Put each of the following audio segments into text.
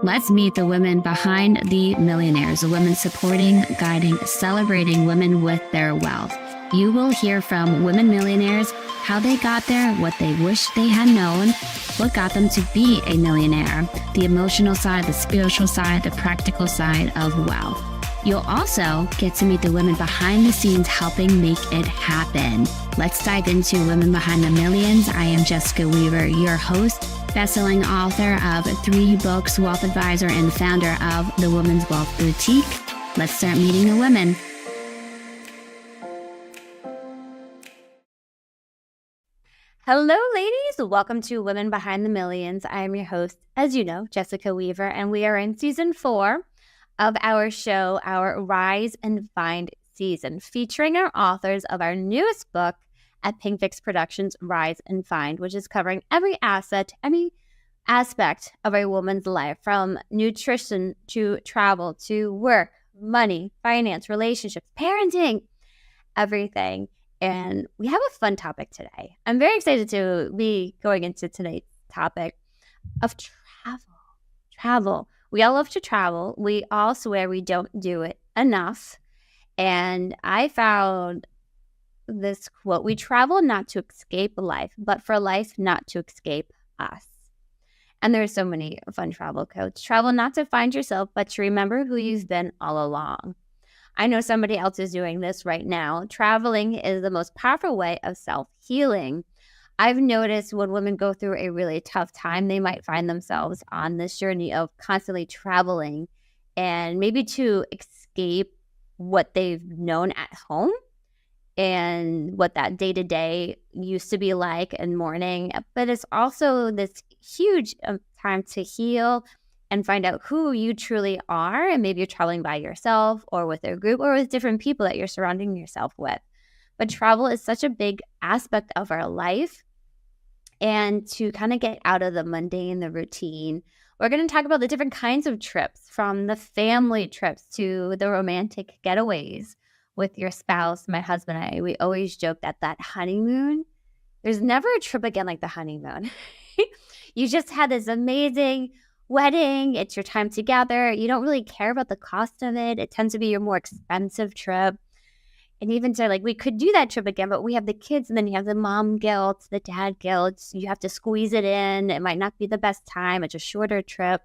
Let's meet the women behind the millionaires, the women supporting, guiding, celebrating women with their wealth. You will hear from women millionaires, how they got there, what they wish they had known, what got them to be a millionaire, the emotional side, the spiritual side, the practical side of wealth. You'll also get to meet the women behind the scenes helping make it happen. Let's dive into Women Behind the Millions. I am Jessica Weaver, your host, best-selling author of 3 books, wealth advisor, and founder of the Women's Wealth Boutique. Let's start meeting the women. Hello, ladies. Welcome to Women Behind the Millions. I am your host, as you know, Jessica Weaver, and we are in season 4 of our show, our Rise and Find season, featuring our authors of our newest book at Pink Fix Productions, Rise and Find, which is covering every aspect of a woman's life, from nutrition to travel to work, money, finance, relationships, parenting, everything. And we have a fun topic today. I'm very excited to be going into today's topic of travel. We all love to travel. We all swear we don't do it enough. And I found this quote: we travel not to escape life, but for life not to escape us. And there's so many fun travel quotes. Travel not to find yourself, but to remember who you've been all along. I know somebody else is doing this right now. Traveling is the most powerful way of self-healing. I've noticed when women go through a really tough time, they might find themselves on this journey of constantly traveling, and maybe to escape what they've known at home and what that day-to-day used to be like in mourning. But it's also this huge time to heal and find out who you truly are. And maybe you're traveling by yourself or with a group or with different people that you're surrounding yourself with. But travel is such a big aspect of our life. And to kind of get out of the mundane, the routine, we're going to talk about the different kinds of trips, from the family trips to the romantic getaways with your spouse. My husband and I, we always joke that honeymoon, there's never a trip again like the honeymoon. You just had this amazing wedding. It's your time together. You don't really care about the cost of it. It tends to be your more expensive trip. And even so, like, we could do that trip again, but we have the kids, and then you have the mom guilt, the dad guilt. You have to squeeze it in. It might not be the best time. It's a shorter trip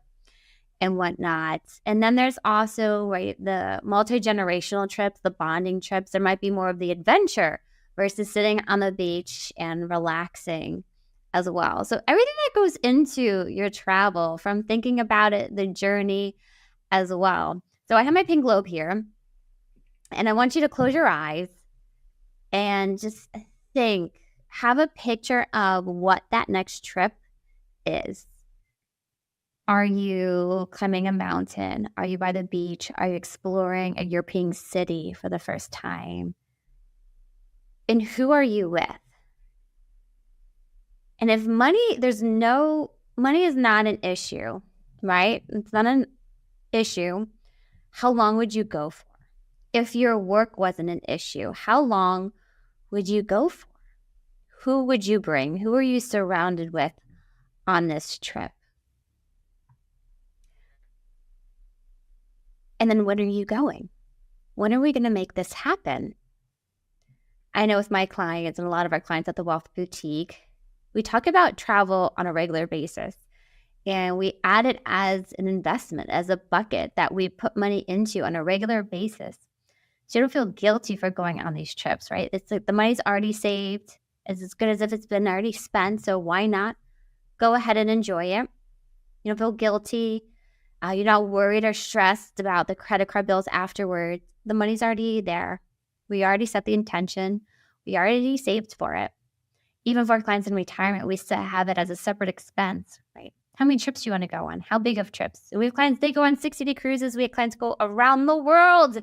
and whatnot. And then there's also, right, the multi-generational trips, the bonding trips. There might be more of the adventure versus sitting on the beach and relaxing as well. So everything that goes into your travel, from thinking about it, the journey as well. So I have my pink globe here. And I want you to close your eyes and just think, have a picture of what that next trip is. Are you climbing a mountain? Are you by the beach? Are you exploring a European city for the first time? And who are you with? And if money is not an issue, right? It's not an issue. How long would you go for? If your work wasn't an issue, how long would you go for? Who would you bring? Who are you surrounded with on this trip? And then when are you going? When are we going to make this happen? I know with my clients and a lot of our clients at the Wealth Boutique, we talk about travel on a regular basis. And we add it as an investment, as a bucket that we put money into on a regular basis. So you don't feel guilty for going on these trips, right? It's like the money's already saved. It's as good as if it's been already spent. So why not go ahead and enjoy it? You don't feel guilty. You're not worried or stressed about the credit card bills afterwards. The money's already there. We already set the intention. We already saved for it. Even for our clients in retirement, we still have it as a separate expense, right? How many trips do you want to go on? How big of trips? We have clients, they go on 60-day cruises. We have clients go around the world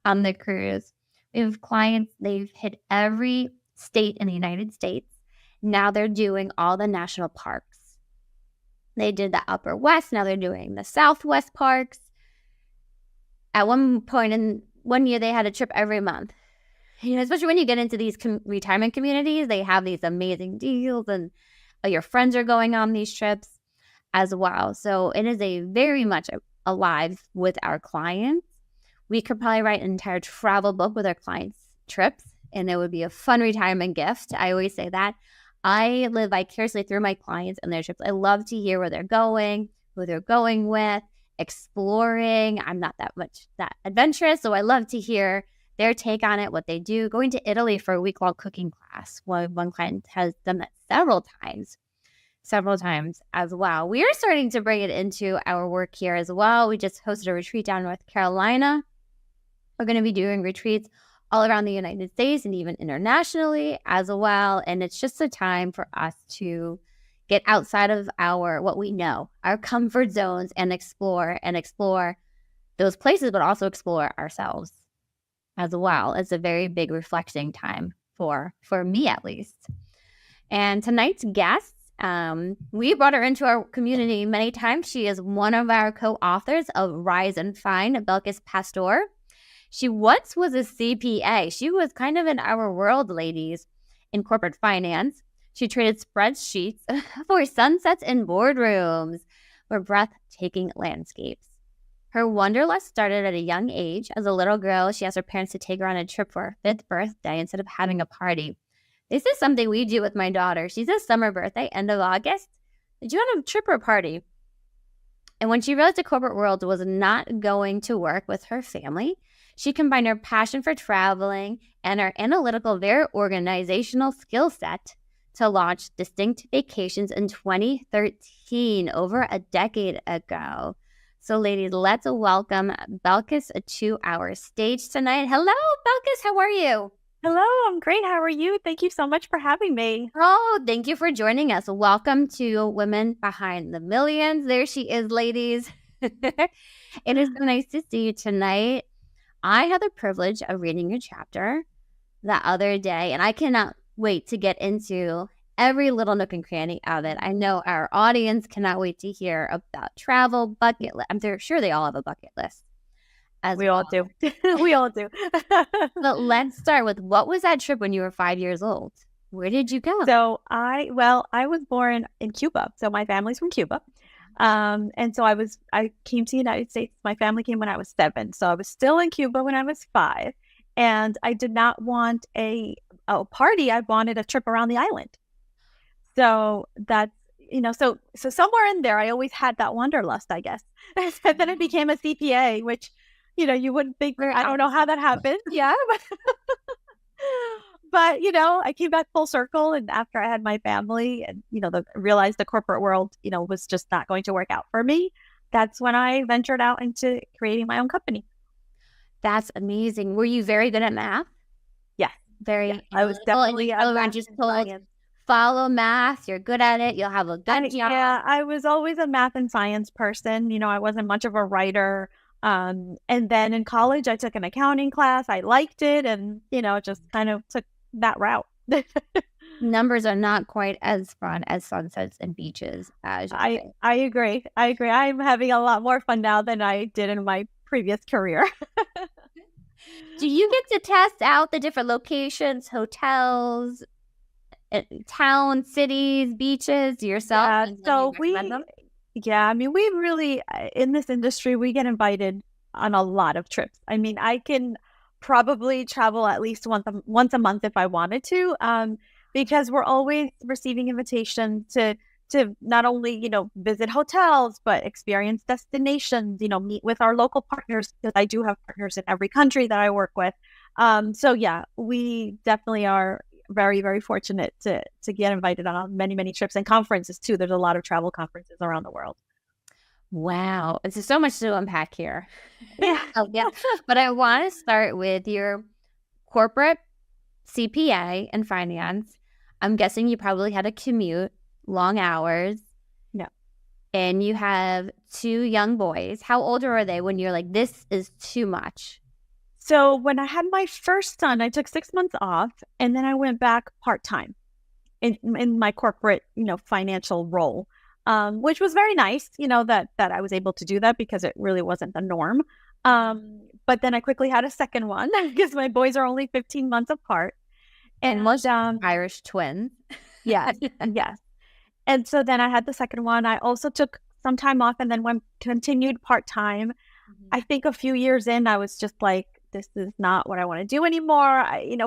on the cruise. We have clients, they've hit every state in the United States. Now they're doing all the national parks. They did the Upper West. Now they're doing the Southwest parks. At one point in one year, they had a trip every month. You know, especially when you get into these retirement communities, they have these amazing deals, and your friends are going on these trips. as well. So it is a very much alive with our clients. We could probably write an entire travel book with our clients' trips, and it would be a fun retirement gift. I always say that. I live vicariously through my clients and their trips. I love to hear where they're going, who they're going with, exploring. I'm not that adventurous, so I love to hear their take on it, what they do. Going to Italy for a week-long cooking class. One client has done that several times as well. We are starting to bring it into our work here as well. We just hosted a retreat down in North Carolina. We're going to be doing retreats all around the United States and even internationally as well. And it's just a time for us to get outside of what we know, our comfort zones, and explore those places, but also explore ourselves as well. It's a very big reflecting time for me, at least. And tonight's guest, we brought her into our community many times. She is one of our co-authors of Rise and Find, Belkys Pastor. She once was a CPA. She was kind of in our world, ladies, in corporate finance. She traded spreadsheets for sunsets in boardrooms for breathtaking landscapes. Her Wanderlust started at a young age. As a little girl, she asked her parents to take her on a trip for her 5th birthday instead of having a party. This is something we do with my daughter. She's a summer birthday, end of August. Did you want a trip or a party? And when she realized the corporate world was not going to work with her family, she combined her passion for traveling and her analytical, very organizational skill set to launch Distinct Vacations in 2013, over a decade ago. So, ladies, let's welcome Belkys to our stage tonight. Hello, Belkys. How are you? Hello, I'm great. How are you? Thank you so much for having me. Oh, thank you for joining us. Welcome to Women Behind the Millions. There she is, ladies. It is so nice to see you tonight. I had the privilege of reading your chapter the other day, and I cannot wait to get into every little nook and cranny of it. I know our audience cannot wait to hear about travel, bucket list. I'm sure they all have a bucket list. We all do. We all do. But let's start with, what was that trip when you were 5 years old? Where did you go? So I was born in Cuba. So my family's from Cuba. And so I came to the United States. My family came when I was 7. So I was still in Cuba when I was 5. And I did not want a party. I wanted a trip around the island. So that's, so somewhere in there, I always had that wanderlust, I guess. And then I became a CPA, which, you wouldn't think, I don't know how that happened. Yeah. But, I came back full circle. And after I had my family and, realized the corporate world, was just not going to work out for me, that's when I ventured out into creating my own company. That's amazing. Were you very good at math? Yeah. Very. Yeah, I was definitely just told, follow math. You're good at it. You'll have a good job. Yeah, I was always a math and science person. I wasn't much of a writer. And then in college, I took an accounting class. I liked it and, just kind of took that route. Numbers are not quite as fun as sunsets and beaches. I agree. I'm having a lot more fun now than I did in my previous career. Do you get to test out the different locations, hotels, towns, cities, beaches yourself? Yeah, we really, in this industry, we get invited on a lot of trips. I can probably travel at least once a month if I wanted to, because we're always receiving invitations to not only, visit hotels, but experience destinations, meet with our local partners, because I do have partners in every country that I work with. So yeah, we definitely are very, very fortunate to get invited on many, many trips and conferences too. There's a lot of travel conferences around the world. Wow. There's so much to unpack here. Yeah. Yeah. But I want to start with your corporate CPA and finance. I'm guessing you probably had a commute, long hours. Yeah. And you have 2 young boys. How old are they when you're like, this is too much? So when I had my first son, I took 6 months off, and then I went back part-time in my corporate, financial role, which was very nice, that I was able to do that because it really wasn't the norm. But then I quickly had a second one because my boys are only 15 months apart. And most Irish twins. Yes, yes. And so then I had the second one. I also took some time off and then continued part-time. I think a few years in, I was just like, this is not what I want to do anymore.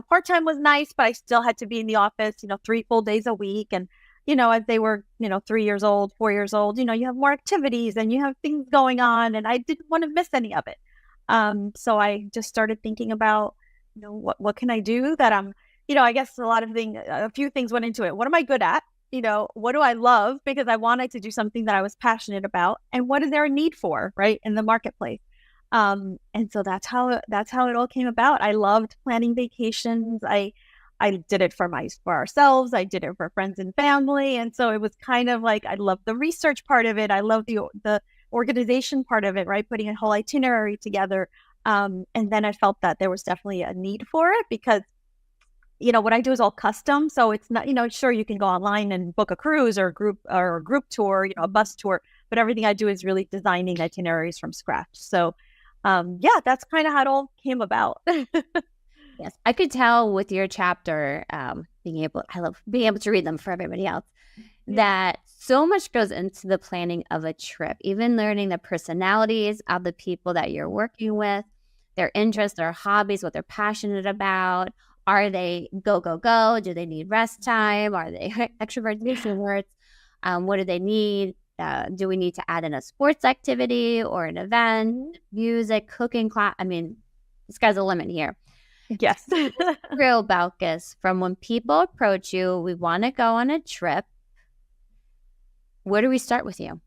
Part-time was nice, but I still had to be in the office, 3 full days a week. And, as they were, 3 years old, 4 years old, you have more activities and you have things going on, and I didn't want to miss any of it. So I just started thinking about, what can I do that I'm, I guess a few things went into it. What am I good at? What do I love? Because I wanted to do something that I was passionate about. And what is there a need for, right, in the marketplace? And so that's how it all came about. I loved planning vacations. I did it for ourselves. I did it for friends and family. And so it was kind of like, I loved the research part of it. I love the organization part of it, right? Putting a whole itinerary together. And then I felt that there was definitely a need for it because, what I do is all custom. So it's not, sure, you can go online and book a cruise or a group tour, a bus tour, but everything I do is really designing itineraries from scratch. So that's kind of how it all came about. Yes, I could tell with your chapter, I love being able to read them for everybody else, that so much goes into the planning of a trip, even learning the personalities of the people that you're working with, their interests, their hobbies, what they're passionate about. Are they go, go, go? Do they need rest time? Are they extroverts, introverts? What do they need? Do we need to add in a sports activity or an event, music, cooking class? I mean, the sky's the limit here. Yes. Real Belkys, from when people approach you, we want to go on a trip. Where do we start with you?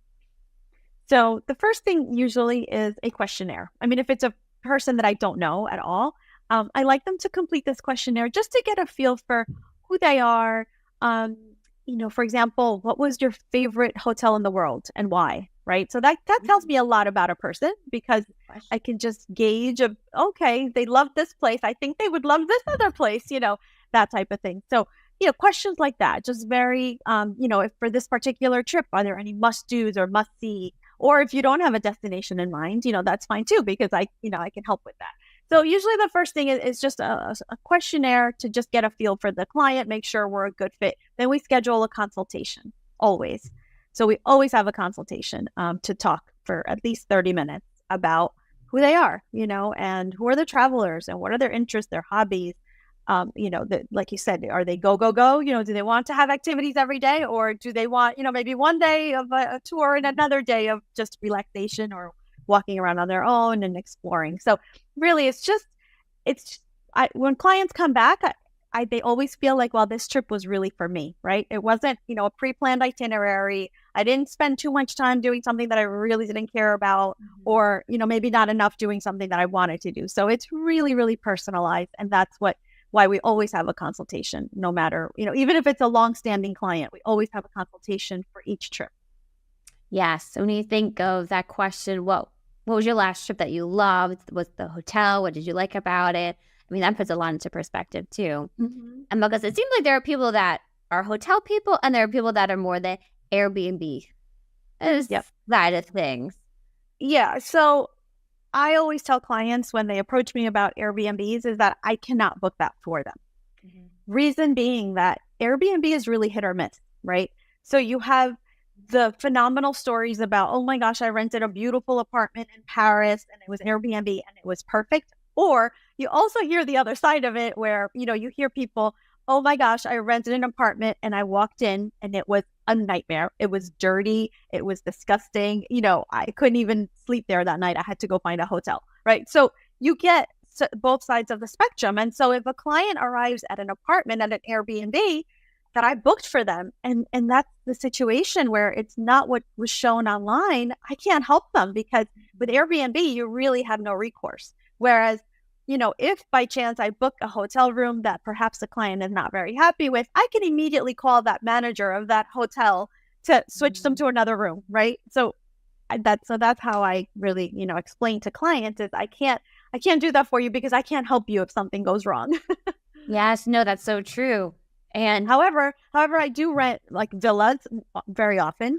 So the first thing usually is a questionnaire. I mean, if it's a person that I don't know at all, I like them to complete this questionnaire just to get a feel for who they are. For example, what was your favorite hotel in the world and why? Right. So that tells me a lot about a person because I can just gauge okay, they love this place. I think they would love this other place, that type of thing. So, questions like that, just very, if for this particular trip, are there any must-dos or must-see? Or if you don't have a destination in mind, that's fine too, because I can help with that. So usually the first thing is just a questionnaire to just get a feel for the client, make sure we're a good fit. Then we schedule a consultation, always. So we always have a consultation to talk for at least 30 minutes about who they are, and who are the travelers and what are their interests, their hobbies. Like you said, are they go, go, go? Do they want to have activities every day, or do they want, maybe one day of a tour and another day of just relaxation or walking around on their own and exploring? So really, when clients come back, they always feel like, well, this trip was really for me, right? It wasn't, a pre-planned itinerary. I didn't spend too much time doing something that I really didn't care about, or, maybe not enough doing something that I wanted to do. So it's really, really personalized. And that's why we always have a consultation, no matter, even if it's a long-standing client, we always have a consultation for each trip. Yes. When you think of that question, what was your last trip that you loved? Was the hotel? What did you like about it? I mean, that puts a lot into perspective too. Mm-hmm. And because it seems like there are people that are hotel people and there are people that are more the Airbnb side of things. Yeah. So I always tell clients when they approach me about Airbnbs is that I cannot book that for them. Mm-hmm. Reason being that Airbnb is really hit or miss, right? So you have the phenomenal stories about, oh my gosh, I rented a beautiful apartment in Paris and it was Airbnb and it was perfect. Or you also hear the other side of it where, you hear people, oh my gosh, I rented an apartment and I walked in and it was a nightmare. It was dirty. It was disgusting. I couldn't even sleep there that night. I had to go find a hotel, right? So you get both sides of the spectrum. And so if a client arrives at an apartment at an Airbnb that I booked for them, and that's the situation where it's not what was shown online, I can't help them because with Airbnb, you really have no recourse. Whereas, if by chance I book a hotel room that perhaps the client is not very happy with, I can immediately call that manager of that hotel to switch them to another room, right? So that's how I really, explain to clients is I can't do that for you because I can't help you if something goes wrong. Yes, no, that's so true. And however, I do rent like villas very often,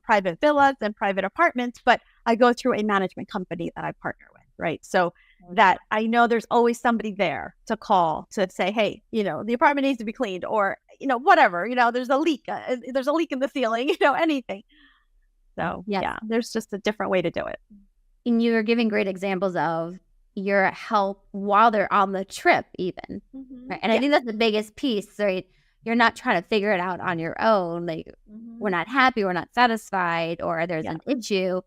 private villas and private apartments, but I go through a management company that I partner with, right? So that I know there's always somebody there to call to say, hey, the apartment needs to be cleaned, or, whatever, there's a leak in the ceiling, anything. So Yes. yeah, there's just a different way to do it. And you're giving great examples of your help while they're on the trip even. Right? And I think that's the biggest piece, right? You're not trying to figure it out on your own. Like, we're not happy, we're not satisfied, or there's an issue,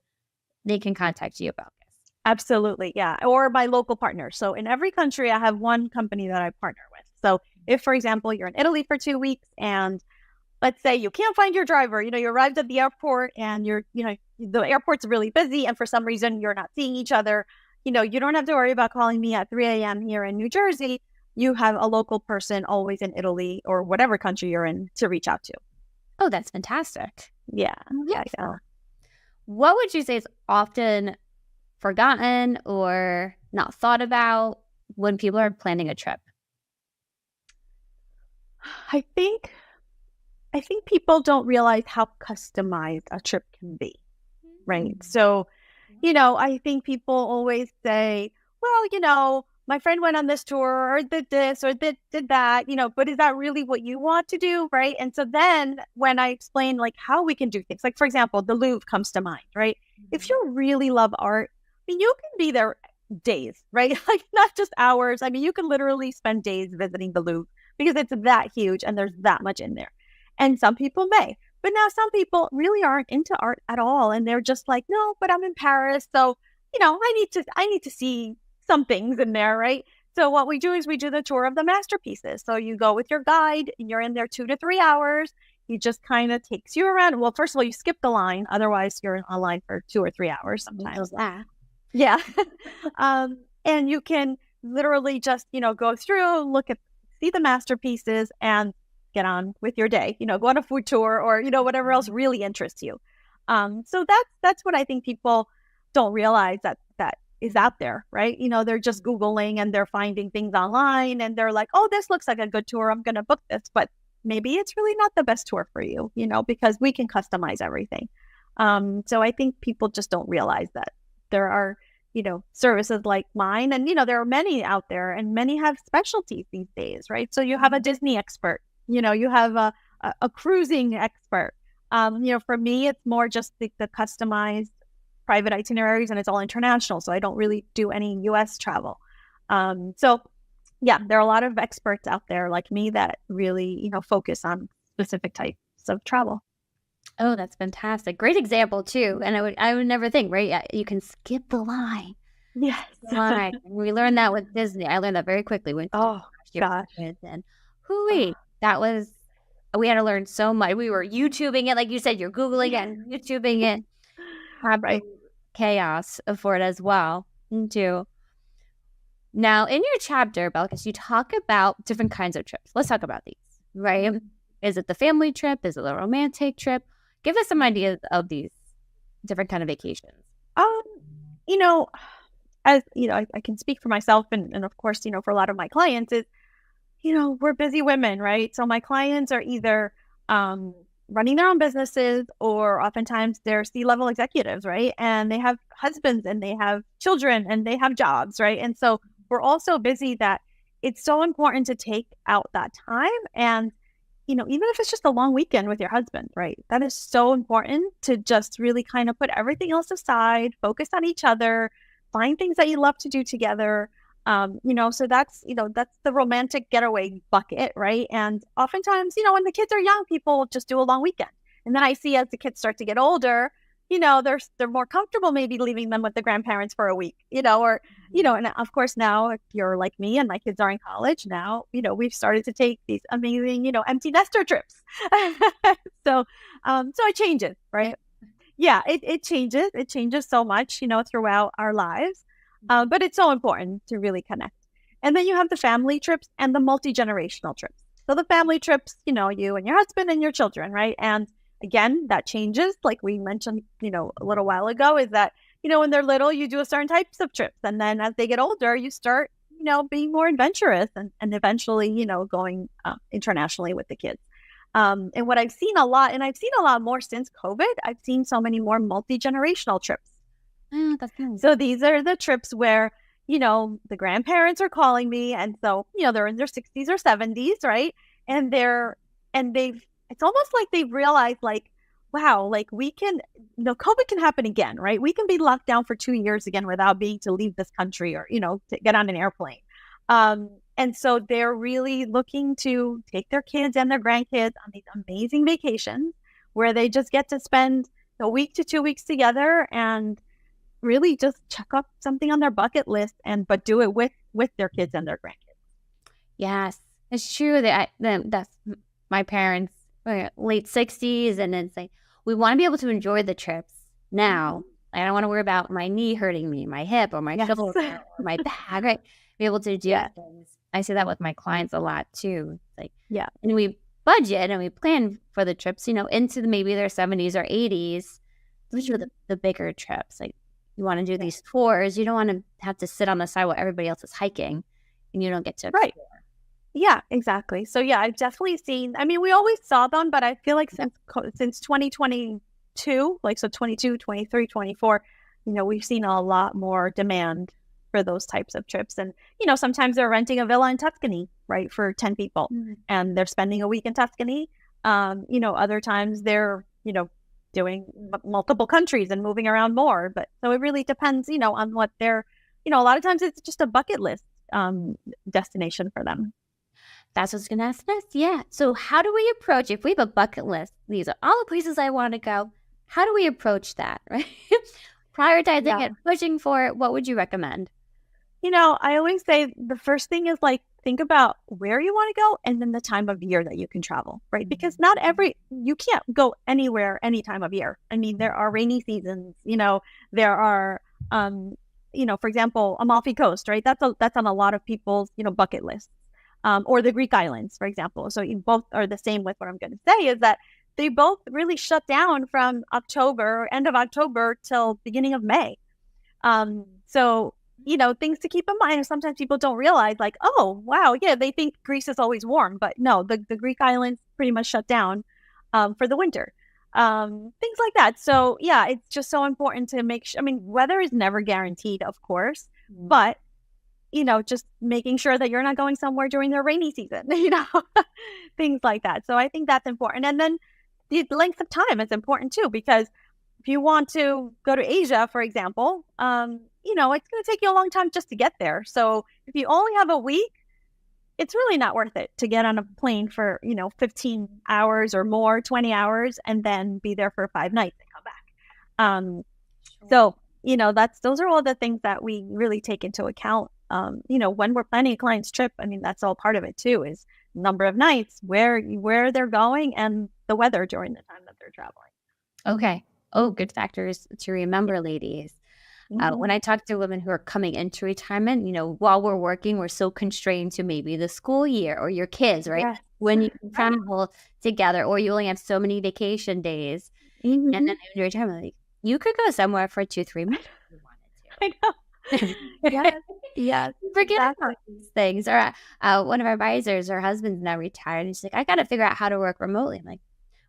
they can contact you about this. Absolutely. Yeah. Or my local partner. So in every country, I have one company that I partner with. So if, for example, you're in Italy for 2 weeks and let's say you can't find your driver, you arrived at the airport and the airport's really busy and for some reason you're not seeing each other, you don't have to worry about calling me at 3 a.m. here in New Jersey. You have a local person always in Italy or whatever country you're in to reach out to. Oh, that's fantastic. Yeah. Yeah. What would you say is often forgotten or not thought about when people are planning a trip? I think people don't realize how customized a trip can be, right? So, I think people always say, well, my friend went on this tour or did this or did that, but is that really what you want to do, right? And so then when I explain like how we can do things, like for example, the Louvre comes to mind, right? If you really love art, you can be there days, right? Like not just hours. You can literally spend days visiting the Louvre because it's that huge and there's that much in there. And some people may, but now some people really aren't into art at all. And they're just like, no, but I'm in Paris. So, I need to see some things in there, right? So what we do is we do the tour of the masterpieces. So you go with your guide and you're in there 2 to 3 hours. He just kind of takes you around. Well, first of all, you skip the line. Otherwise, you're online for 2 or 3 hours sometimes. Yeah. And you can literally just, go through, see the masterpieces and get on with your day, go on a food tour or, whatever else really interests you. So that's what I think people don't realize that is out there, right? They're just Googling and they're finding things online and they're like, oh, this looks like a good tour. I'm going to book this, but maybe it's really not the best tour for you, because we can customize everything. So I think people just don't realize that there are, services like mine and, there are many out there and many have specialties these days, right? So you have a Disney expert, you have a cruising expert. For me, it's more just the customized private itineraries and it's all international. So I don't really do any US travel. So yeah, there are a lot of experts out there like me that really, focus on specific types of travel. Oh, that's fantastic. Great example too. And I would never think, right? You can skip the line. Yes. We learned that with Disney. I learned that very quickly. Oh, gosh. And we had to learn so much. We were YouTubing it. Like you said, you're Googling it and YouTubing it. Right. Chaos for it as well, too. Now, in your chapter, Belkys, you talk about different kinds of trips. Let's talk about these, right? Is it the family trip? Is it the romantic trip? Give us some ideas of these different kind of vacations. As I can speak for myself and of course, for a lot of my clients is, we're busy women, right? So my clients are either running their own businesses or oftentimes they're C-level executives, right? And they have husbands and they have children and they have jobs, right? And so we're all so busy that it's so important to take out that time. And, even if it's just a long weekend with your husband, right? That is so important to just really kind of put everything else aside, focus on each other, find things that you love to do together. So that's the romantic getaway bucket, right? And oftentimes, when the kids are young, people just do a long weekend. And then I see as the kids start to get older, they're more comfortable maybe leaving them with the grandparents for a week, or, and of course now if you're like me and my kids are in college now, we've started to take these amazing, empty nester trips. So it changes, right? Yeah, it changes. It changes so much, throughout our lives. But it's so important to really connect. And then you have the family trips and the multi-generational trips. So the family trips, you and your husband and your children, right? And again, that changes. Like we mentioned, a little while ago, is that, when they're little, you do a certain types of trips. And then as they get older, you start, being more adventurous and eventually, going internationally with the kids. And what I've seen a lot, and I've seen a lot more since COVID, I've seen so many more multi-generational trips. That's nice. So these are the trips where, the grandparents are calling me. And so, they're in their 60s or 70s, right? And it's almost like they've realized like, wow, like COVID can happen again, right? We can be locked down for 2 years again without being to leave this country or, to get on an airplane. And so they're really looking to take their kids and their grandkids on these amazing vacations where they just get to spend a week to 2 weeks together and really just check off something on their bucket list but do it with their kids and their grandkids. Yes, it's true that that's my parents, late 60s, and it's like we want to be able to enjoy the trips now. I don't want to worry about my knee hurting me, my hip, or my shoulder, or my back. Right, be able to do things. I say that with my clients a lot too. It's like, and we budget and we plan for the trips, into maybe their 70s or 80s. Those are the bigger trips. Like you want to do these tours. You don't want to have to sit on the side while everybody else is hiking, and you don't get to explore. Yeah, exactly. So I've definitely seen, we always saw them, but I feel like since 2022, like so 22, 23, 24, we've seen a lot more demand for those types of trips. And, sometimes they're renting a villa in Tuscany, right, for 10 people and they're spending a week in Tuscany. Other times they're, doing multiple countries and moving around more. But so it really depends, on what they're, a lot of times it's just a bucket list destination for them. That's what's going to ask next. Yeah. So how do we approach, if we have a bucket list, these are all the places I want to go, how do we approach that, right? Prioritizing it, pushing for it. What would you recommend? I always say the first thing is think about where you want to go and then the time of year that you can travel, right? Because you can't go anywhere any time of year. There are rainy seasons, there are, for example, Amalfi Coast, right? That's on a lot of people's, bucket lists. Or the Greek islands, for example. So you both are the same with what I'm going to say is that they both really shut down from end of October till beginning of May. So, things to keep in mind. Sometimes people don't realize oh, wow, they think Greece is always warm, but no, the Greek islands pretty much shut down for the winter. Things like that. So it's just so important to make sure. Weather is never guaranteed, of course, but just making sure that you're not going somewhere during the rainy season, things like that. So I think that's important. And then the length of time is important too, because if you want to go to Asia, for example, it's going to take you a long time just to get there. So if you only have a week, it's really not worth it to get on a plane for, 15 hours or more, 20 hours, and then be there for 5 nights and come back. So, those are all the things that we really take into account. When we're planning a client's trip, that's all part of it too, is number of nights, where they're going, and the weather during the time that they're traveling. Okay. Oh, good factors to remember, ladies. When I talk to women who are coming into retirement, while we're working, we're so constrained to maybe the school year or your kids, right? Yes. When you can travel together, or you only have so many vacation days, and then in your retirement, you could go somewhere for 2-3 months if you wanted to. I know. Yes. Forget about these things. Or one of our advisors, her husband's now retired, and she's like, I got to figure out how to work remotely. I'm like,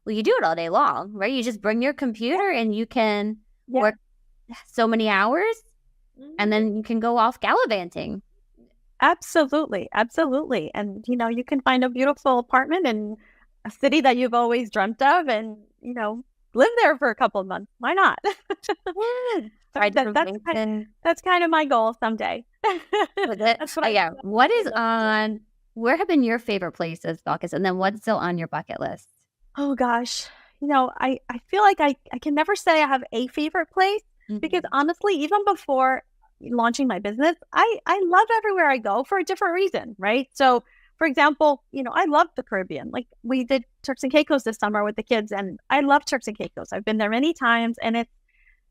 well, you do it all day long, right? You just bring your computer and you can work so many hours, and then you can go off gallivanting. Absolutely. And, you can find a beautiful apartment in a city that you've always dreamt of and, live there for a couple of months. Why not? That's kind of my goal someday. Where have been your favorite places, Belkys? And then what's still on your bucket list? Oh, gosh. I feel like I can never say I have a favorite place because honestly, even before launching my business, I love everywhere I go for a different reason, right? So, for example, I love the Caribbean. Like we did Turks and Caicos this summer with the kids, and I love Turks and Caicos. I've been there many times, and it's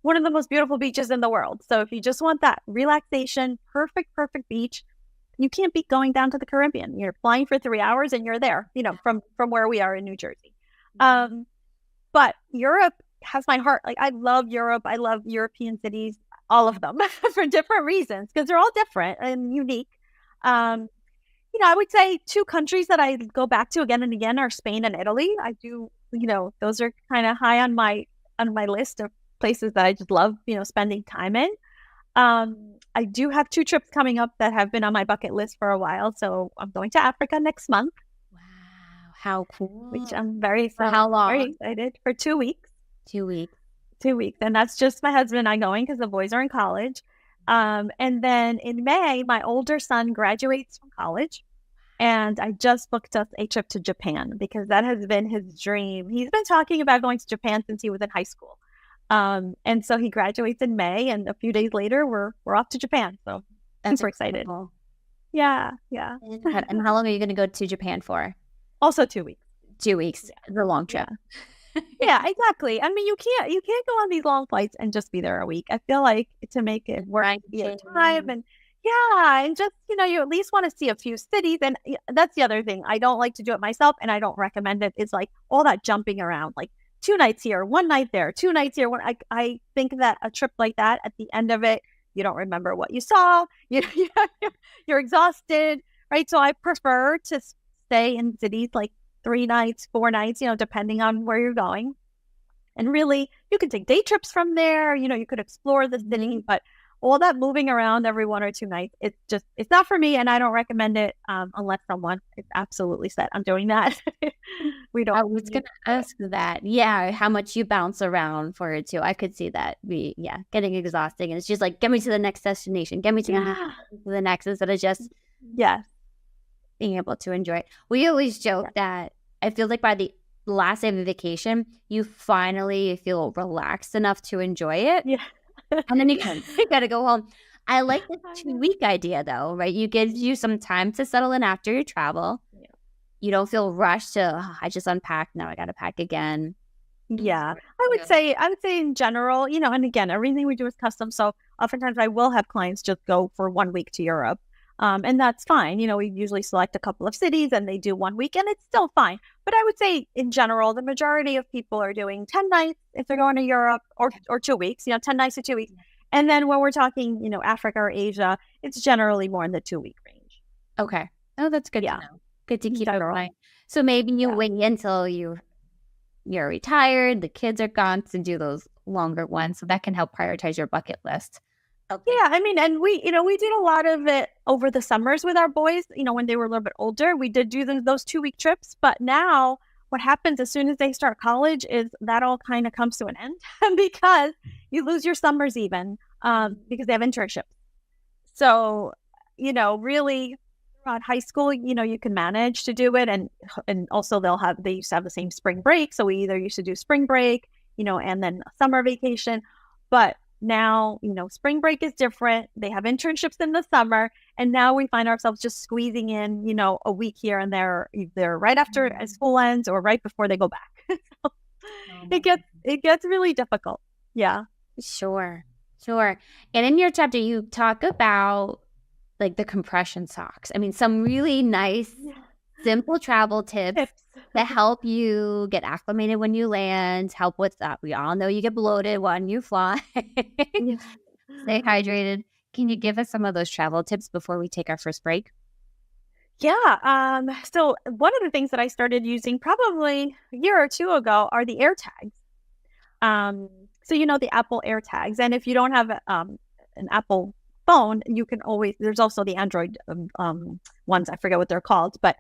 one of the most beautiful beaches in the world. So if you just want that relaxation, perfect beach, you can't beat going down to the Caribbean. You're flying for 3 hours and you're there, from where we are in New Jersey. But Europe has my heart. Like I love Europe. I love European cities, all of them for different reasons, because they're all different and unique. I would say 2 countries that I go back to again and again are Spain and Italy. I do, those are kind of high on my list of places that I just love, spending time in. I do have 2 trips coming up that have been on my bucket list for a while. So I'm going to Africa next month. Wow, how cool. Which I'm very excited. For how long? Very excited. For 2 weeks. 2 weeks. 2 weeks. And that's just my husband and I going because the boys are in college. And then in May, my older son graduates from college. And I just booked us a trip to Japan because that has been his dream. He's been talking about going to Japan since he was in high school. And so he graduates in May, and a few days later, we're off to Japan. So That's super excited. incredible. Yeah. And how long are you going to go to Japan for? Also 2 weeks. 2 weeks. It's a long trip. Yeah, exactly. I mean, you can't go on these long flights and just be there a week. I feel like to make it work your time and just, you at least want to see a few cities. And that's the other thing. I don't like to do it myself, and I don't recommend it. It's like all that jumping around, like 2 nights here, 1 night there, 2 nights here. I think that a trip like that, at the end of it, you don't remember what you saw. You're exhausted, right? So I prefer to stay in cities like 3 nights, 4 nights, depending on where you're going. And really, you can take day trips from there. You could explore the city, but all that moving around every 1 or 2 nights, it's not for me, and I don't recommend it unless someone is absolutely set on doing that. We don't. I was going to ask that. Yeah, how much you bounce around for it too. I could see that getting exhausting. And it's just like, get me to the next destination, get me to the next, instead of just being able to enjoy it. We always joke that I feel like by the last day of a vacation, you finally feel relaxed enough to enjoy it. Yeah. And then you got to go home. I like the 2-week idea though, right? You give you some time to settle in after your travel. Yeah. You don't feel rushed to, I just unpacked, now I got to pack again. Yeah. I would say in general, and again, everything we do is custom. So oftentimes I will have clients just go for 1 week to Europe. And that's fine. We usually select a couple of cities and they do 1 week, and it's still fine. But I would say in general, the majority of people are doing 10 nights if they're going to Europe, or 2 weeks, 10 nights to 2 weeks. And then when we're talking, Africa or Asia, it's generally more in the 2 week range. Okay. Oh, that's good to know. Good to keep in mind. So maybe you wait until you're retired, the kids are gone, to do those longer ones. So that can help prioritize your bucket list. Okay. Yeah, I mean, and we did a lot of it over the summers with our boys. When they were a little bit older, we did do those 2 week trips. But now, what happens as soon as they start college is that all kind of comes to an end because you lose your summers even because they have internships. So, really throughout high school, you can manage to do it, and also they used to have the same spring break. So we either used to do spring break, and then summer vacation, but now, spring break is different. They have internships in the summer, and now we find ourselves just squeezing in, a week here and there, either right after school ends or right before they go back. So it gets really difficult. Yeah. Sure. And in your chapter, you talk about like the compression socks. I mean, some really nice, simple travel tips that help you get acclimated when you land, help with that. We all know you get bloated when you fly. Stay hydrated. Can you give us some of those travel tips before we take our first break? Yeah. So one of the things that I started using probably a year or 2 ago are the air tags. So the Apple air tags. And if you don't have an Apple phone, you can there's also the Android ones. I forget what they're called, but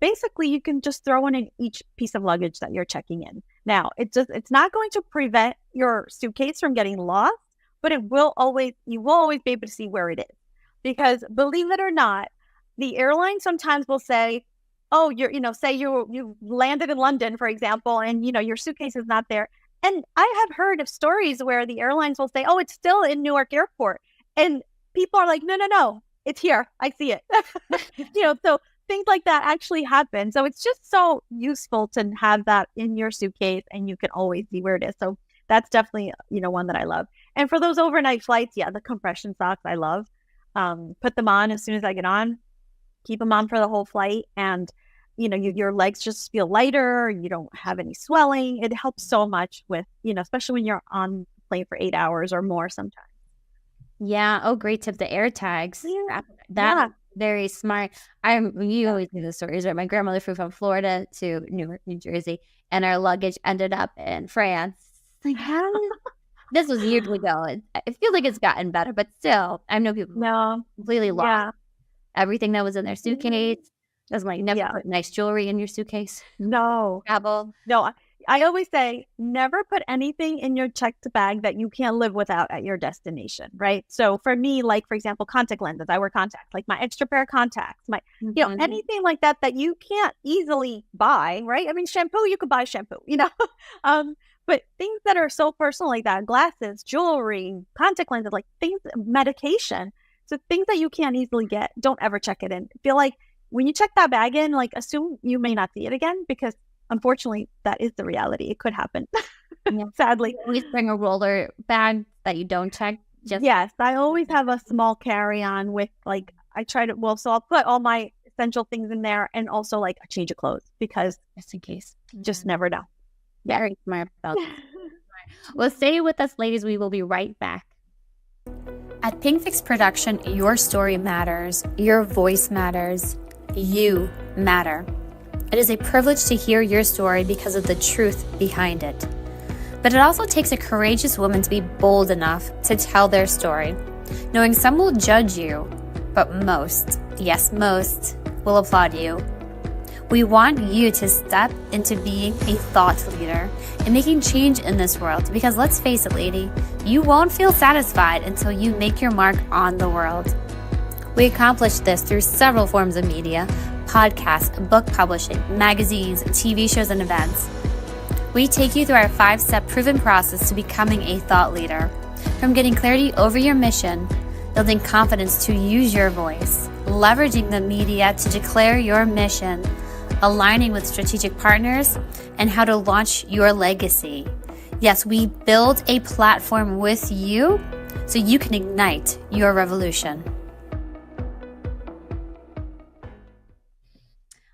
basically you can just throw in each piece of luggage that you're checking in. Now, it's not going to prevent your suitcase from getting lost, but you will always be able to see where it is. Because believe it or not, the airline sometimes will say, oh, say you landed in London, for example, and your suitcase is not there. And I have heard of stories where the airlines will say, oh, it's still in Newark Airport. And people are like, no, it's here. I see it. So things like that actually happen. So it's just so useful to have that in your suitcase, and you can always see where it is. So that's definitely, one that I love. And for those overnight flights, the compression socks I love. Put them on as soon as I get on, keep them on for the whole flight. And, your legs just feel lighter. You don't have any swelling. It helps so much with, especially when you're on the plane for 8 hours or more sometimes. Yeah. Oh, great tip. The air tags. That very smart. You always do the stories, right? My grandmother flew from Florida to Newark, New Jersey, and our luggage ended up in France. Like, how? This was years ago. It feels like it's gotten better, but still, I know people completely lost everything that was in their suitcase. That's like never put nice jewelry in your suitcase. No. Travel. No. I always say, never put anything in your checked bag that you can't live without at your destination, right? So for me, like, for example, contact lenses, I wear contacts, like my extra pair of contacts, my, anything like that that you can't easily buy, right? I mean, shampoo, you could buy shampoo, but things that are so personal like that, glasses, jewelry, contact lenses, like things, medication. So things that you can't easily get, don't ever check it in. I feel like when you check that bag in, like, assume you may not see it again, because unfortunately, that is the reality. It could happen. Sadly. You always bring a roller bag that you don't check. Yes, I always have a small carry-on with, like, so I'll put all my essential things in there, and also like a change of clothes, because just in case. Just never know. Very smart about that. Well, stay with us, ladies. We will be right back. At Pinkfix Production, your story matters. Your voice matters. You matter. It is a privilege to hear your story because of the truth behind it. But it also takes a courageous woman to be bold enough to tell their story, knowing some will judge you, but most, yes, most, will applaud you. We want you to step into being a thought leader and making change in this world, because let's face it, lady, you won't feel satisfied until you make your mark on the world. We accomplish this through several forms of media: podcasts, book publishing, magazines, TV shows, and events. We take you through our 5-step proven process to becoming a thought leader. From getting clarity over your mission, building confidence to use your voice, leveraging the media to declare your mission, aligning with strategic partners, and how to launch your legacy. Yes, we build a platform with you so you can ignite your revolution.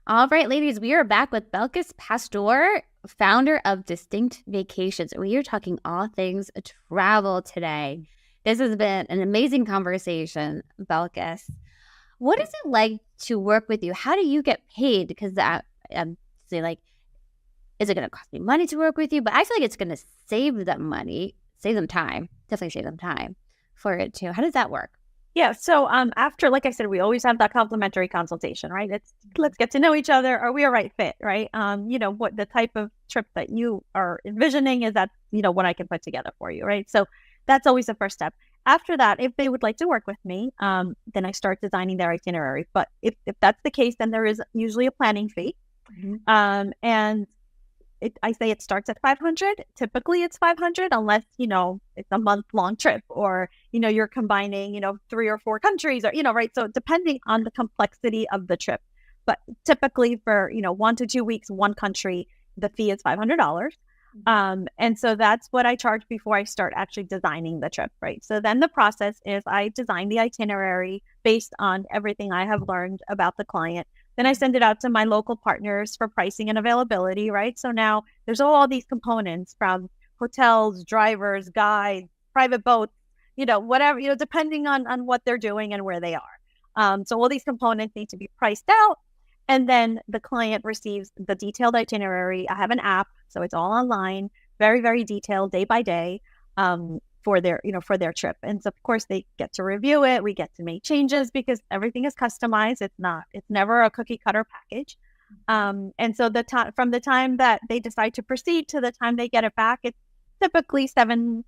All right, ladies, we are back with Belkys Pastor, founder of Distinct Vacations. We are talking all things travel today. This has been an amazing conversation, Belkys. What is it like to work with you? How do you get paid? Because say, like, is it going to cost me money to work with you? But I feel like it's going to save them money, save them time, definitely save them time for it too. How does that work? Yeah. So after, like I said, we always have that complimentary consultation, right? Let's get to know each other. Are we a right fit, right? What the type of trip that you are envisioning, is that, what I can put together for you, right? So that's always the first step. After that, if they would like to work with me, then I start designing their itinerary. But if that's the case, then there is usually a planning fee. Mm-hmm. And I say it starts at $500. Typically it's $500, unless, it's a month-long trip, or, you're combining, 3 or 4 countries, or, right. So depending on the complexity of the trip, but typically for, 1 to 2 weeks, one country, the fee is $500. And so that's what I charge before I start actually designing the trip, right? So then the process is I design the itinerary based on everything I have learned about the client. Then I send it out to my local partners for pricing and availability, right? So now there's all these components, from hotels, drivers, guides, private boats, whatever, depending on what they're doing and where they are. So all these components need to be priced out. And then the client receives the detailed itinerary. I have an app, so it's all online, very, very detailed, day by day, for their trip. And so, of course, they get to review it. We get to make changes, because everything is customized. It's never a cookie cutter package. And so from the time that they decide to proceed to the time they get it back, it's typically seven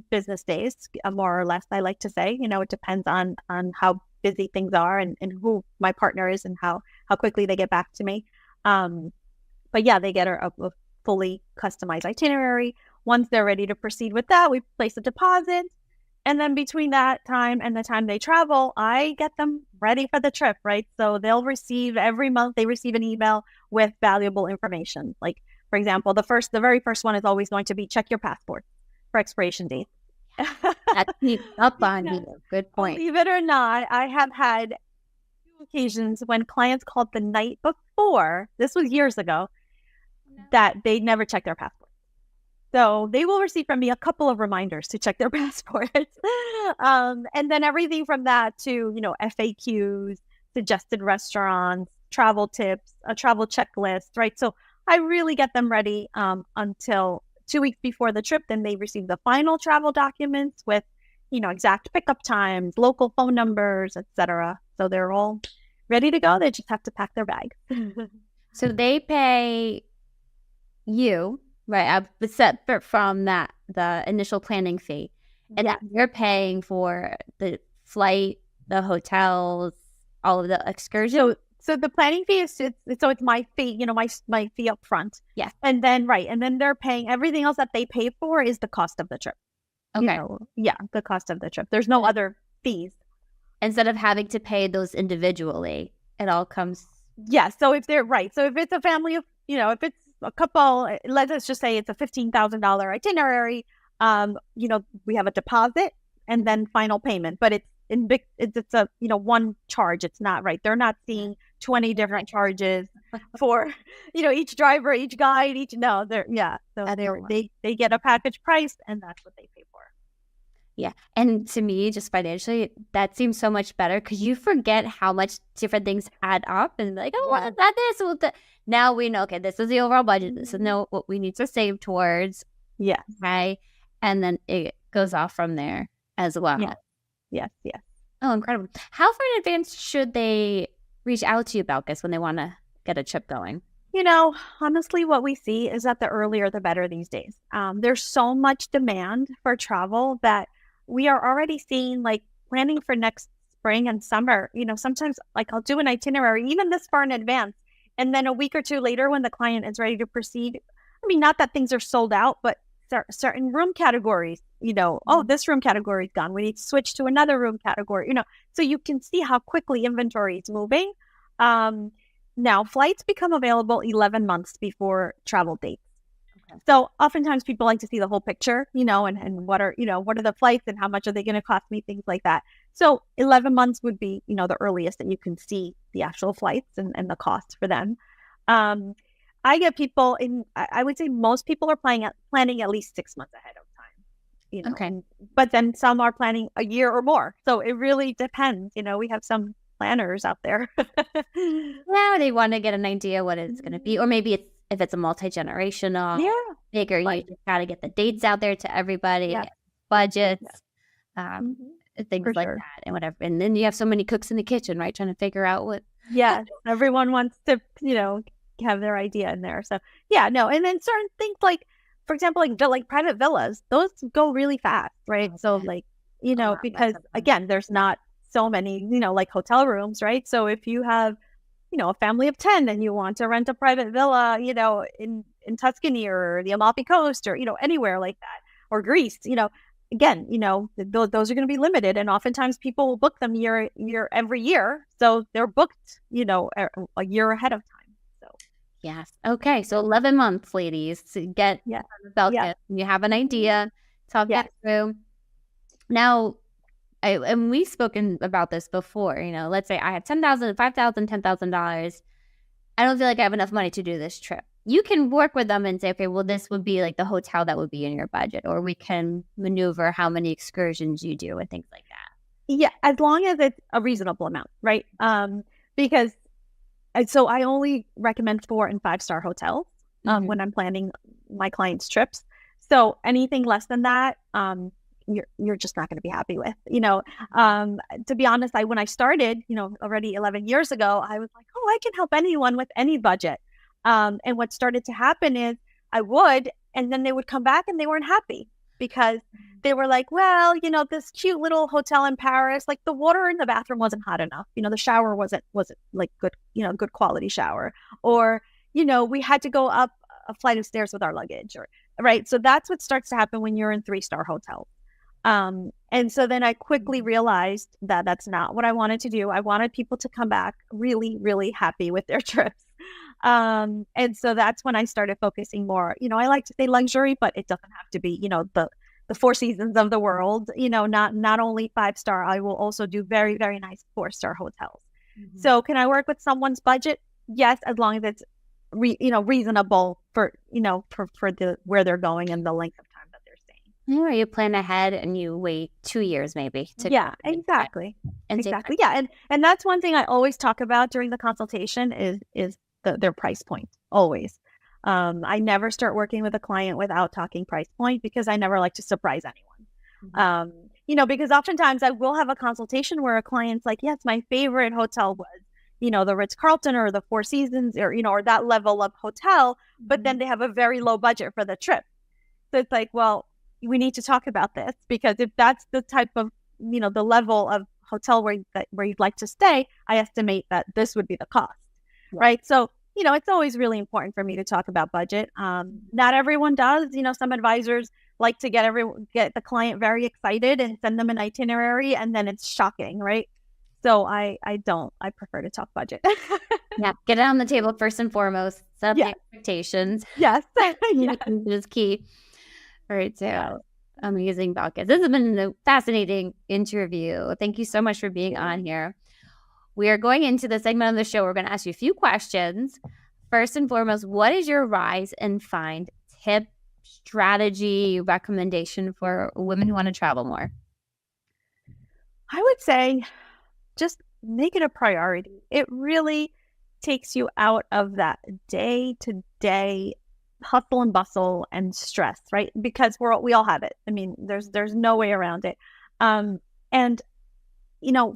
business days, more or less, I like to say. It depends on how busy things are, and who my partner is, and how quickly they get back to me. But yeah, they get a fully customized itinerary. Once they're ready to proceed with that, we place a deposit. And then between that time and the time they travel, I get them ready for the trip, right? So they'll receive, every month, they receive an email with valuable information. Like, for example, the very first one is always going to be, check your passport for expiration date. That's up on you. Good point. Believe it or not, I have had 2 occasions when clients called the night before, this was years ago, that they never checked their passport. So they will receive from me a couple of reminders to check their passports. And then everything from that to, FAQs, suggested restaurants, travel tips, a travel checklist, right? So I really get them ready until 2 weeks before the trip. Then they receive the final travel documents with, exact pickup times, local phone numbers, etc. So they're all ready to go. They just have to pack their bag. So they pay you Right. But separate from that, the initial planning fee. And you're paying for the flight, the hotels, all of the excursions. So the planning fee is it's my fee, my fee up front. Yes. And then they're paying everything else that they pay for is the cost of the trip. Okay. The cost of the trip. There's no other fees. Instead of having to pay those individually, it all comes. Yeah. So if it's a family of, if it's a couple, let's just say it's a $15,000 itinerary, we have a deposit and then final payment, but it's a, one charge. It's not right. They're not seeing 20 different charges for, each driver, each guide, So they get a package price and that's what they pay for. Yeah. And to me, just financially, that seems so much better because you forget how much different things add up and like, oh, well, that is what now we know, okay, this is the overall budget. This is what we need to save towards. Yeah. Okay. And then it goes off from there as well. Yes. Oh, incredible. How far in advance should they reach out to you, Belkys, when they want to get a trip going? Honestly, what we see is that the earlier, the better these days. There's so much demand for travel that we are already seeing, like, planning for next spring and summer. Sometimes, like, I'll do an itinerary even this far in advance. And then a week or two later, when the client is ready to proceed, I mean, not that things are sold out, but certain room categories, this room category is gone. We need to switch to another room category, so you can see how quickly inventory is moving. Now, flights become available 11 months before travel dates. Okay. So oftentimes people like to see the whole picture, and what are the flights and how much are they going to cost me, things like that. So 11 months would be, the earliest that you can see the actual flights and the cost for them. I get people I would say most people are planning at least 6 months ahead of time, Okay. But then some are planning a year or more. So it really depends. We have some planners out there. Yeah, they want to get an idea what it's going to be, or maybe if it's a multi-generational, bigger, you just got to get the dates out there to everybody, budgets, things like that, and whatever. And then you have so many cooks in the kitchen, right? Trying to figure out what. Yeah, everyone wants to, have their idea in there. So and then certain things like, for example, like private villas, those go really fast, right? Okay. So because again, there's not so many, like hotel rooms, right? So if you have, a family of 10 and you want to rent a private villa, in Tuscany or the Amalfi Coast or, anywhere like that, or Greece, again, those are going to be limited. And oftentimes people will book them every year. So they're booked, a year ahead of time. So. Yes. Okay. So 11 months, ladies, to get Belkys. You have an idea, talk that through. Now, and we've spoken about this before, let's say I have $10,000, $5,000, $10,000. I don't feel like I have enough money to do this trip. You can work with them and say, okay, well, this would be like the hotel that would be in your budget, or we can maneuver how many excursions you do and things like that. Yeah, as long as it's a reasonable amount, right? Because so I only recommend 4- and 5-star hotels when I'm planning my clients' trips. So anything less than that, you're just not going to be happy with, to be honest, when I started, already 11 years ago, I was like, oh, I can help anyone with any budget. And what started to happen is I would, and then they would come back and they weren't happy because they were like, well, this cute little hotel in Paris, like the water in the bathroom wasn't hot enough. The shower wasn't like good, good quality shower, or, we had to go up a flight of stairs with our luggage, right. So that's what starts to happen when you're in 3-star hotels. And so then I quickly realized that that's not what I wanted to do. I wanted people to come back really, really happy with their trips. And so that's when I started focusing more, I like to say luxury, but it doesn't have to be, the Four Seasons of the world, not only 5-star, I will also do very, very nice 4-star hotels. Mm-hmm. So can I work with someone's budget? Yes, as long as it's, reasonable for, for where they're going and the length of time that they're staying. Or you plan ahead and you wait 2 years maybe. Exactly. Exactly. Yeah. And that's one thing I always talk about during the consultation is their price point, always. I never start working with a client without talking price point because I never like to surprise anyone. Mm-hmm. Because oftentimes I will have a consultation where a client's like, yes, my favorite hotel was, the Ritz-Carlton or the Four Seasons or, or that level of hotel, but then they have a very low budget for the trip. So it's like, well, we need to talk about this, because if that's the type of, the level of hotel where you'd like to stay, I estimate that this would be the cost, right? So, it's always really important for me to talk about budget. Not everyone does. Some advisors like to get the client very excited and send them an itinerary, and then it's shocking, right? So I don't. I prefer to talk budget. Yeah, get it on the table first and foremost. Set the expectations. Yes, is key. All right, so amazing, Belkys. This has been a fascinating interview. Thank you so much for being on here. We are going into the segment of the show. We're going to ask you a few questions. First and foremost, what is your rise and find tip, strategy, recommendation for women who want to travel more? I would say just make it a priority. It really takes you out of that day-to-day hustle and bustle and stress, right? Because we all have it. I mean, there's no way around it. And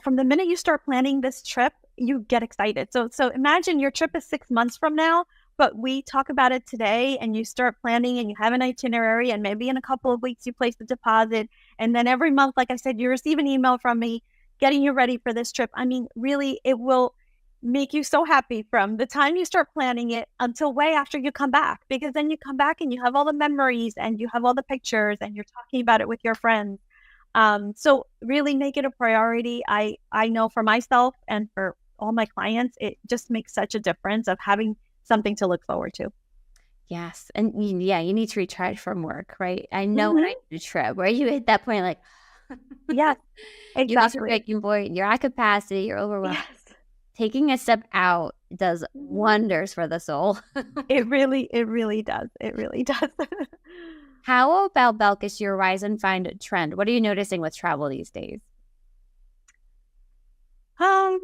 from the minute you start planning this trip, you get excited. So imagine your trip is 6 months from now, but we talk about it today, and you start planning and you have an itinerary, and maybe in a couple of weeks you place the deposit. And then every month, like I said, you receive an email from me getting you ready for this trip. I mean, really, it will make you so happy from the time you start planning it until way after you come back, because then you come back and you have all the memories and you have all the pictures and you're talking about it with your friends. So really make it a priority. I know for myself and for all my clients, it just makes such a difference of having something to look forward to. Yes. And you need to recharge from work, right? I know when I do a trip where you hit that point, like, yeah, exactly. You're at capacity, you're overwhelmed. Yes. Taking a step out does wonders for the soul. It really does. It really does. How about, Belkys, your rise and find trend? What are you noticing with travel these days? I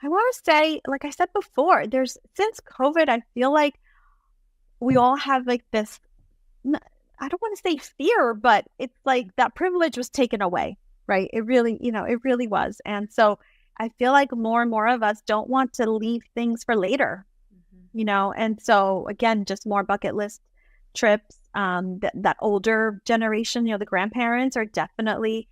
want to say, like I said before, since COVID, I feel like we all have like this, I don't want to say fear, but it's like that privilege was taken away, right? It really was. And so I feel like more and more of us don't want to leave things for later, and so again, just more bucket list trips. That older generation, the grandparents are definitely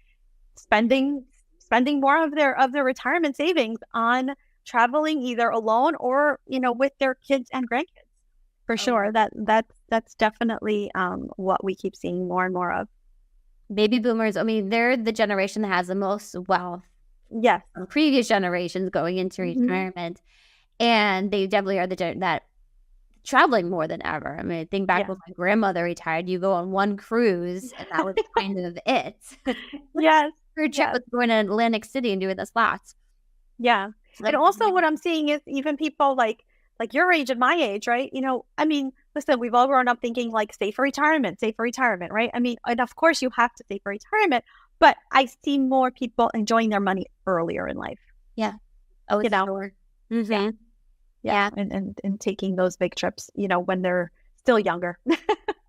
spending more of their retirement savings on traveling, either alone or with their kids and grandkids. For sure, that's definitely what we keep seeing more and more of. Baby boomers, I mean, they're the generation that has the most wealth. Yes, previous generations going into retirement, and they definitely are that traveling more than ever. I mean, think back when my grandmother retired, you go on one cruise and that was kind of it. Yes. Her trip was going to Atlantic City and doing the slots. Yeah. And also what I'm seeing is even people like your age and my age, right? I mean, listen, we've all grown up thinking like save for retirement, right? I mean, and of course you have to save for retirement, but I see more people enjoying their money earlier in life. Yeah. Oh, sure. Mm-hmm. Yeah. And taking those big trips, when they're still younger.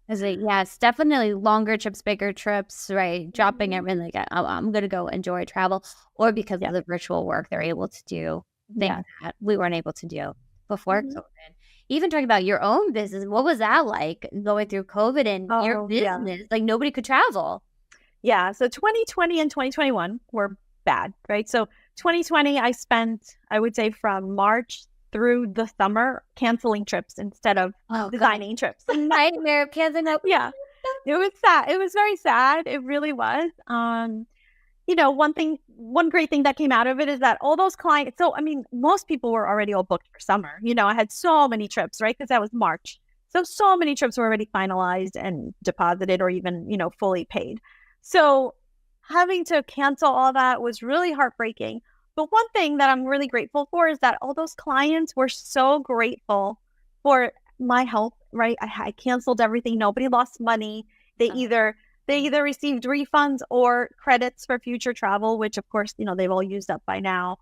Yes, definitely longer trips, bigger trips, right? Dropping everything like, I'm going to go enjoy travel, or because of the virtual work, they're able to do things that we weren't able to do before COVID. Even talking about your own business, what was that like going through COVID and your business? Yeah. Like nobody could travel. Yeah. So 2020 and 2021 were bad, right? So 2020, I spent, I would say from March through the summer canceling trips instead of designing trips. Nightmare of canceling up. Yeah. It was sad. It was very sad. It really was. One great thing that came out of it is that all those clients, so, I mean, most people were already all booked for summer. I had so many trips, right? Because that was March. So many trips were already finalized and deposited or even, fully paid. So having to cancel all that was really heartbreaking. But one thing that I'm really grateful for is that all those clients were so grateful for my help, right? I canceled everything. Nobody lost money. They either received refunds or credits for future travel, which of course, they've all used up by now.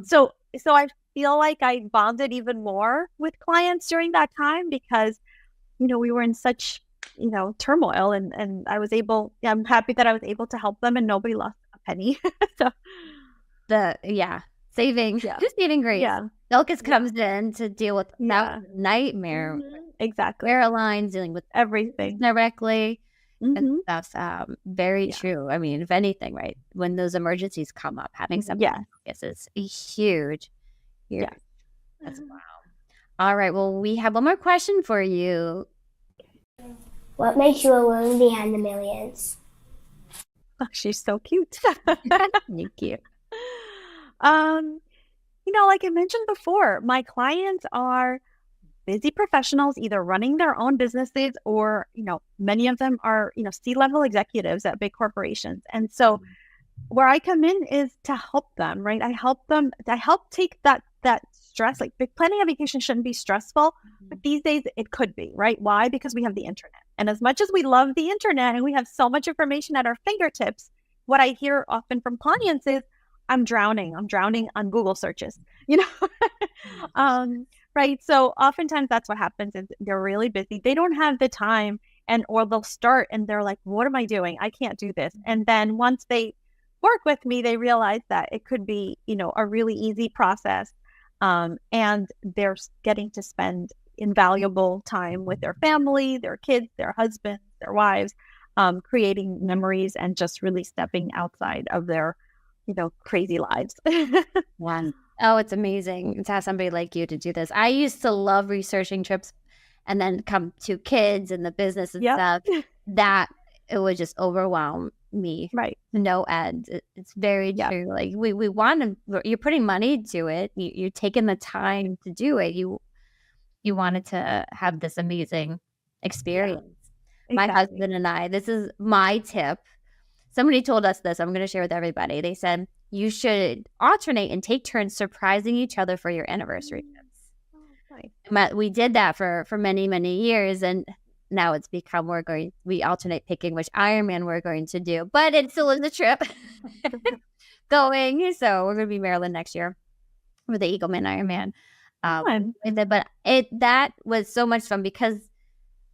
So I feel like I bonded even more with clients during that time because, we were in such, turmoil and I'm happy that I was able to help them and nobody lost a penny. So saving grace. Yeah. Belkys comes in to deal with that nightmare. Exactly. Airlines, dealing with everything directly. Mhm. That's very true. I mean, if anything, right, when those emergencies come up, having something like this is huge. Yeah. That's wow. All right. Well, we have one more question for you. What makes you a woman behind the millions? Oh, she's so cute. Thank you. You know, like I mentioned before, my clients are busy professionals, either running their own businesses or, you know, many of them are, you know, C-level executives at big corporations. And so where I come in is to help them, right? I help take that stress. Like planning a vacation shouldn't be stressful, but these days it could be, right? Why? Because we have the internet. And as much as we love the internet and we have so much information at our fingertips, what I hear often from clients is, I'm drowning on Google searches, you know? Right. So oftentimes that's what happens is they're really busy. They don't have the time or they'll start and they're like, what am I doing? I can't do this. And then once they work with me, they realize that it could be, you know, a really easy process. And they're getting to spend invaluable time with their family, their kids, their husbands, their wives, creating memories and just really stepping outside of their, you know, crazy lives. Wow. Oh, it's amazing to have somebody like you to do this. I used to love researching trips and then come to kids and the business and stuff. That it would just overwhelm me. Right. No end. It's very true. Like we want to, you're putting money to it. You're taking the time to do it. You wanted to have this amazing experience. My husband and I, this is my tip. Somebody told us this. I'm going to share with everybody. They said, you should alternate and take turns surprising each other for your anniversary trips. Nice. We did that for many, many years. And now it's become we alternate picking which Ironman we're going to do. But it still is a trip going. So we're going to be Maryland next year for the Eagleman Ironman. But that was so much fun because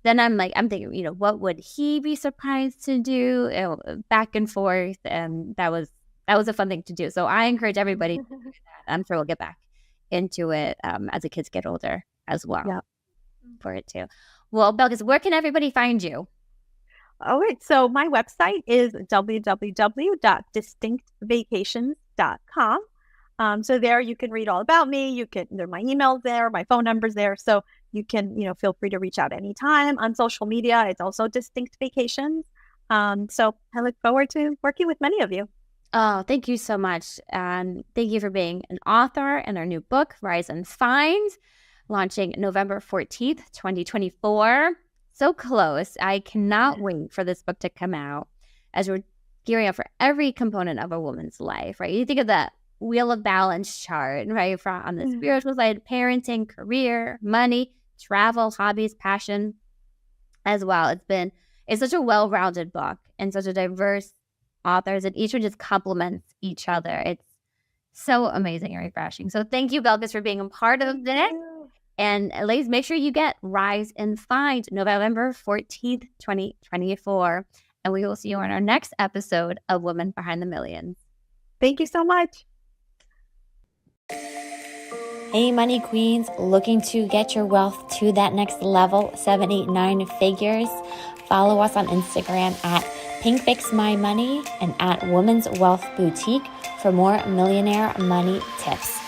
then I'm thinking, you know, what would he be surprised to do? Back and forth. And that was a fun thing to do. So I encourage everybody to do that. I'm sure we'll get back into it as the kids get older as well. Yeah. For it too. Well, Belkys, where can everybody find you? All right. So my website is www.distinctvacations.com. So there you can read all about me. There are my emails there, my phone numbers there. So you can, you know, feel free to reach out anytime. On social media, it's also Distinct Vacations. So I look forward to working with many of you. Oh, thank you so much. And thank you for being an author in our new book, Rise and Find, launching November 14th, 2024. So close. I cannot wait for this book to come out as we're gearing up for every component of a woman's life, right? You think of that wheel of balance chart, right? On the spiritual side, parenting, career, money, travel, hobbies, passion as well. It's such a well-rounded book and such a diverse authors, and each one just complements each other. It's so amazing and refreshing. So thank you, Belkys, for being a part of this. And ladies, make sure you get Rise and Find November 14th, 2024. And we will see you on our next episode of Women Behind the Millions. Thank you so much. Hey, money queens, looking to get your wealth to that next level, 7, 8, 9 figures? Follow us on Instagram at PinkFixMyMoney and at Women's Wealth Boutique for more millionaire money tips.